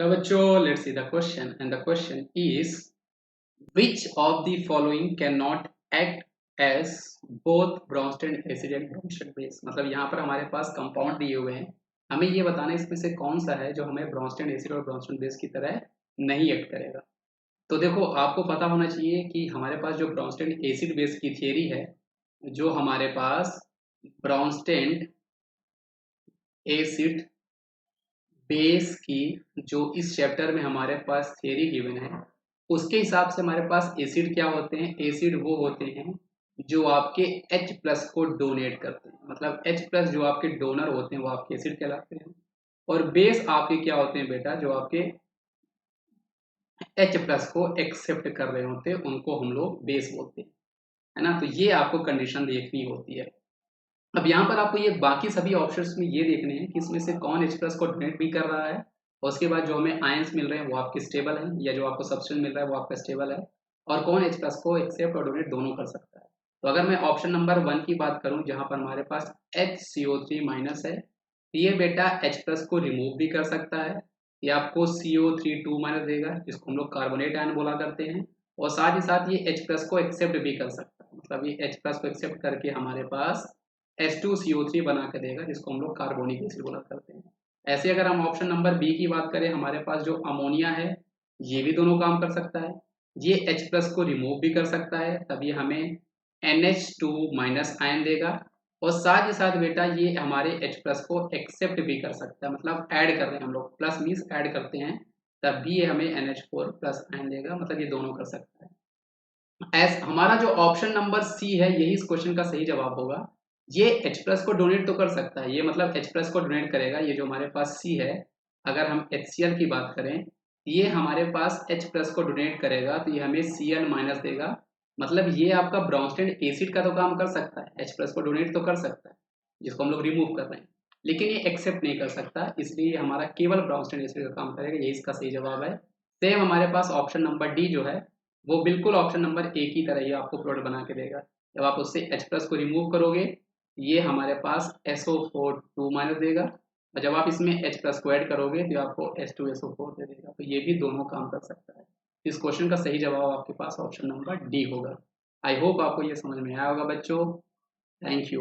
So बच्चों, let's see the question, and the question is which of the following cannot act as both Bronsted acid and Bronsted base। मतलब यहाँ पर हमारे पास compound दिए हुए हैं, हमें ये बताना है इसमें से कौन सा है जो हमें ब्रॉन्स्टेड एसिड और ब्रॉन्स्टेड बेस की तरह नहीं एक्ट करेगा। तो देखो, आपको पता होना चाहिए कि हमारे पास जो ब्रॉन्स्टेड एसिड बेस की थियरी है, जो हमारे पास ब्रॉन्स्टेड एसिड बेस की जो इस चैप्टर में हमारे पास थियरी गिवन है, उसके हिसाब से हमारे पास एसिड क्या होते हैं। एसिड वो होते हैं जो आपके H प्लस को डोनेट करते हैं, मतलब H प्लस जो आपके डोनर होते हैं वो आपके एसिड कहलाते हैं, और बेस आपके क्या होते हैं बेटा, जो आपके H प्लस को एक्सेप्ट कर रहे होते हैं उनको हम लोग बेस बोलते हैं, है ना। तो ये आपको कंडीशन देखनी होती है। अब यहाँ पर आपको ये बाकी सभी ऑप्शंस में ये देखने हैं कि इसमें से कौन H प्लस को डोनेट भी कर रहा है, और उसके बाद जो हमें आयंस मिल रहे हैं वो आपके स्टेबल हैं, या जो आपको सब्सटेंस मिल रहा है वो आपका स्टेबल है, और कौन H प्लस को एक्सेप्ट और डोनेट दोनों कर सकता है। तो अगर मैं ऑप्शन नंबर 1 की बात करूं, जहां पर हमारे पास HCO3 माइनस है, तो ये बेटा H प्लस को रिमूव भी कर सकता है, ये आपको CO3 2 माइनस देगा, जिसको हम लोग कार्बोनेट आयन बोला करते हैं, और साथ ही साथ ये H प्लस को एक्सेप्ट भी कर सकता है, मतलब ये H प्लस को एक्सेप्ट करके हमारे पास H2CO3 बना के देगा, जिसको हम लोग कार्बोनिक एसिड बोला करते हैं। ऐसे अगर हम ऑप्शन नंबर बी की बात करें, हमारे पास जो अमोनिया है, ये भी दोनों काम कर सकता है, ये H प्लस को रिमूव भी कर सकता है, तब ये हमें NH2 माइनस आयन देगा, और साथ ही साथ बेटा ये हमारे H प्लस को एक्सेप्ट भी कर सकता है, मतलब ऐड कर रहे हैं हम लोग, प्लस मीन्स ऐड करते हैं, तब भी ये हमें NH4 प्लस आयन देगा, मतलब ये दोनों कर सकता है। हमारा जो ऑप्शन नंबर सी है यही इस क्वेश्चन का सही जवाब होगा। ये H प्लस को डोनेट तो कर सकता है, ये मतलब H प्लस को डोनेट करेगा, ये जो हमारे पास सी है। अगर हम HCl की बात करें, ये हमारे पास H प्लस को डोनेट करेगा, तो ये हमें Cl माइनस देगा, मतलब ये आपका ब्रॉन्स्टेड एसिड का तो काम कर सकता है, H प्लस को डोनेट तो कर सकता है, जिसको हम लोग रिमूव कर रहे हैं, लेकिन ये एक्सेप्ट नहीं कर सकता, इसलिए हमारा केवल ब्रॉन्स्टेड एसिड का काम करेगा, यही इसका सही जवाब है। सेम हमारे पास ऑप्शन नंबर डी जो है, वो बिल्कुल ऑप्शन नंबर ए की तरह ही आपको प्रोडक्ट बना के देगा। जब आप उससे H प्लस को रिमूव करोगे, ये हमारे पास SO4 2 माइनस देगा, और जब आप इसमें H प्लस को ऐड करोगे तो आपको H2SO4 दे देगा, तो ये भी दोनों काम कर सकता है। इस क्वेश्चन का सही जवाब आपके पास ऑप्शन नंबर डी होगा। आई होप आपको ये समझ में आया होगा बच्चों। Thank you.